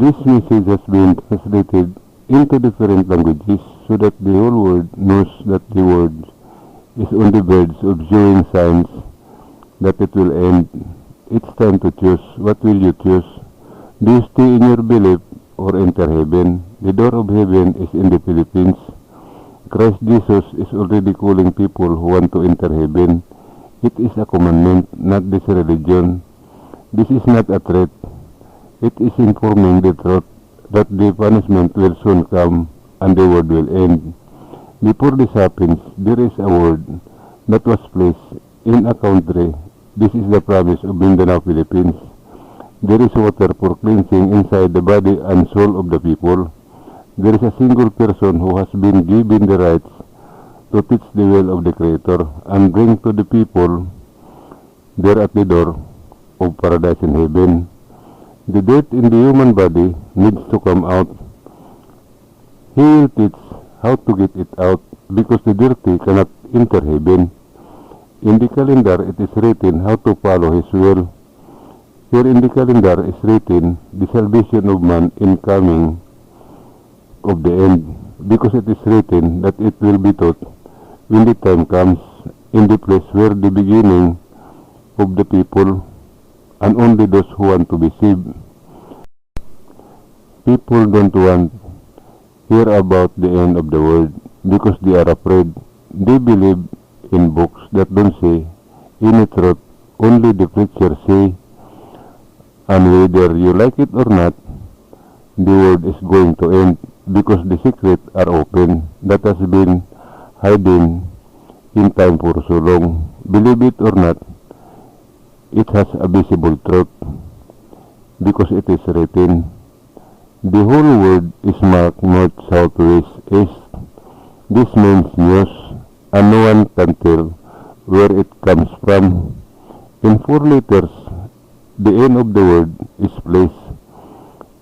This message has been translated into different languages so that the whole world knows that the world is on the verge of showing signs that it will end. It's time to choose. What will you choose? Do you stay in your belief or enter heaven? The door of heaven is in the Philippines. Christ Jesus is already calling people who want to enter heaven. It is a commandment, not this religion. This is not a threat. It is informing the truth that the punishment will soon come and the world will end. Before this happens, there is a word that was placed in a country. This is the promise of Mindanao, Philippines. There is water for cleansing inside the body and soul of the people. There is a single person who has been given the rights to teach the will of the Creator and bring to the people there at the door of paradise in heaven. The dirt in the human body needs to come out. He will teach how to get it out because the dirty cannot enter heaven. In the calendar it is written how to follow His will. Here in the calendar is written the salvation of man in coming of the end, because it is written that it will be taught when the time comes in the place where the beginning of the people and only those who want to be saved. People don't want to hear about the end of the world because they are afraid. They believe in books that don't say any truth, only the preacher say, and whether you like it or not, the world is going to end because the secrets are open that has been hidden in time for so long. Believe it or not, it has a visible truth because it is written. The whole world is marked north, south, west, east. This means news, and no one can tell where it comes from. In 4 letters, the end of the world is placed,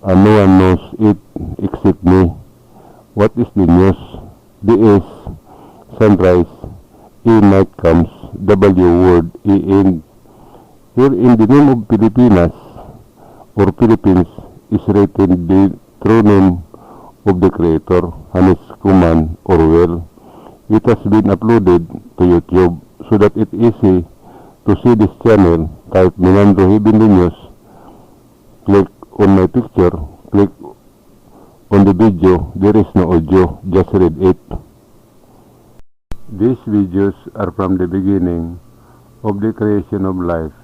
and no one knows it except me. What is the news? The S, sunrise, E, night comes, W, word, E, end. Here in the name of Pilipinas, or Philippines, is written the true name of the Creator, Hanes Kuman or Well. It has been uploaded to YouTube so that it's easy to see this channel. Type Minandro Heavenly News, click on my picture, click on the video. There is no audio, just read it. These videos are from the beginning of the creation of life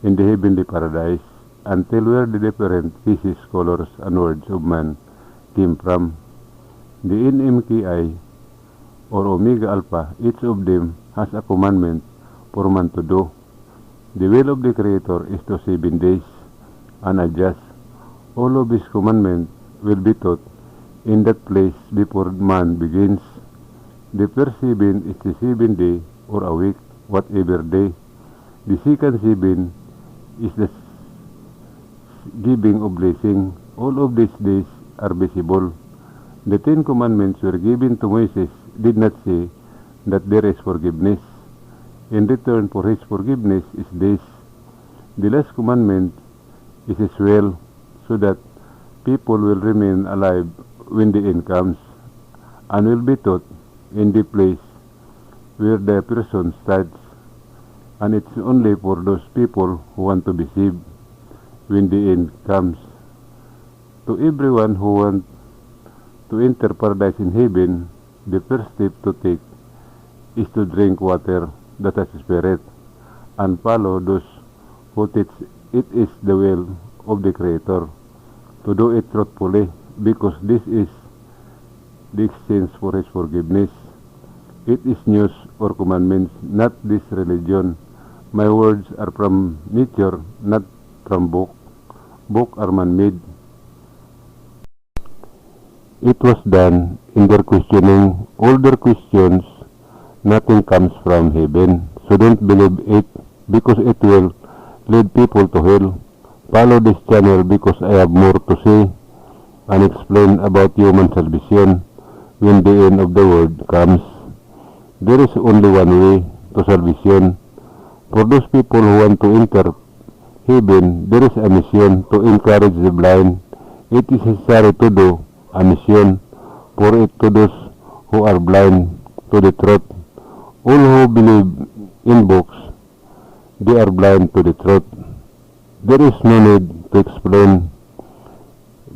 in the heavenly paradise until where the different species, colors, and words of man came from. The NMKI or Omega Alpha, each of them has a commandment for man to do. The will of the Creator is to 7 days and adjust. All of His commandments will be taught in that place before man begins. The first 7 is the 7th day or a week, whatever day. The second 7 is the giving of blessing. All of these days are visible. The 10 commandments were given to Moses did not say that there is forgiveness. In return for his forgiveness is this. The last commandment is as well, so that people will remain alive when the end comes, and will be taught in the place where the person starts, and it's only for those people who want to be saved when the end comes. To everyone who wants to enter paradise in heaven, the first step to take is to drink water that has spirit and follow those who teach it is the will of the Creator, to do it truthfully, because this is the exchange for His forgiveness. It is news or commandments, not this religion. My words are from nature, not from book. Book are man-made. It was done in their questioning. All their questions, nothing comes from heaven. So don't believe it, because it will lead people to hell. Follow this channel because I have more to say and explain about human salvation when the end of the world comes. There is only one way to salvation. For those people who want to enter heaven, there is a mission to encourage the blind It is necessary to do a mission for it to those who are blind to the truth. All who believe in books, they are blind to the truth. There is no need to explain.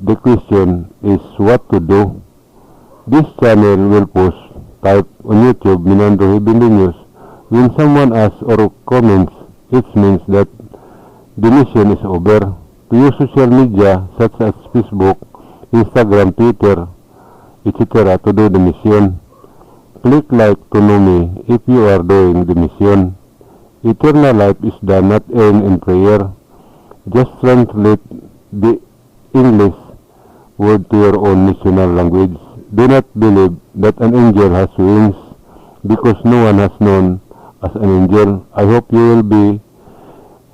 The question is what to do. This channel will post, type on YouTube Minando Heavenly News. When someone asks or comments, it means that the mission is over. To use social media such as Facebook, Instagram, Twitter, etc. to do the mission. Click like to know me if you are doing the mission. Eternal life is done not end in prayer. Just translate the English word to your own national language. Do not believe that an angel has wings, because no one has known as an angel. I hope you will be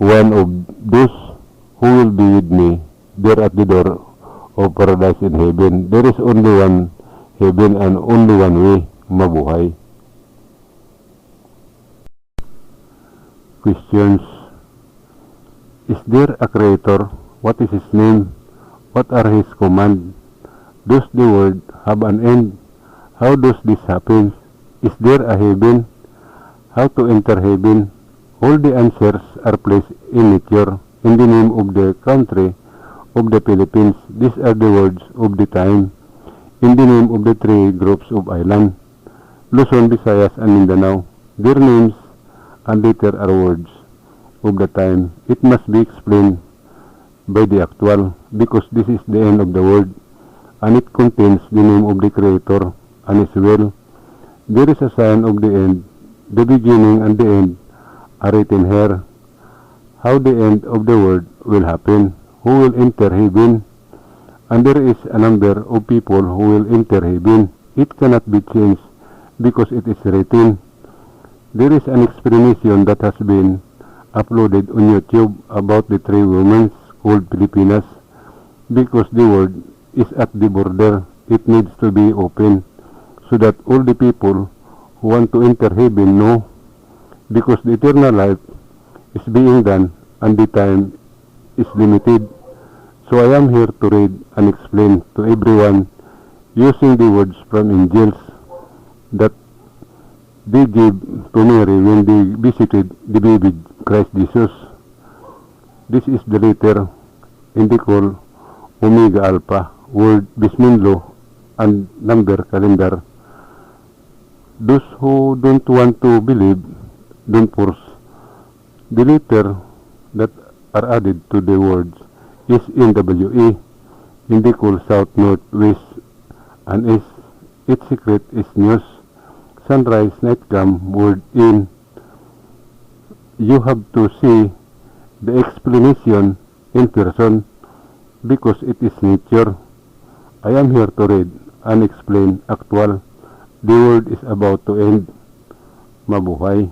one of those who will be with me there at the door of paradise in heaven. There is only one heaven and only one way, mabuhay. Questions. Is there a creator? What is his name? What are his commands? Does the world have an end? How does this happen? Is there a heaven? How to enter heaven? All the answers are placed in nature, in the name of the country of the Philippines. These are the words of the time, in the name of the three groups of islands, Luzon, Visayas, and Mindanao. Their names and later are words of the time. It must be explained by the actual, because this is the end of the world, and it contains the name of the Creator and His will. There is a sign of the end. The beginning and the end are written here. How the end of the world will happen, who will enter heaven, and there is a number of people who will enter heaven. It cannot be changed because it is written. There is an explanation that has been uploaded on YouTube about the three women called Filipinas, because the world is at the border. It needs to be open so that all the people who want to enter heaven know, because the eternal life is being done and the time is limited. So I am here to read and explain to everyone using the words from angels that they gave to Mary when they visited the baby Christ Jesus. This is the letter in the call Omega Alpha, word Bismillah, and number calendar. Those who don't want to believe, don't force. The letter that are added to the words is NWA, in the call South, North, West, and East. Its secret is news. Sunrise, night come, word in. You have to see the explanation in person, because it is nature. I am here to read and explain actual. The world is about to end. Mabuhay.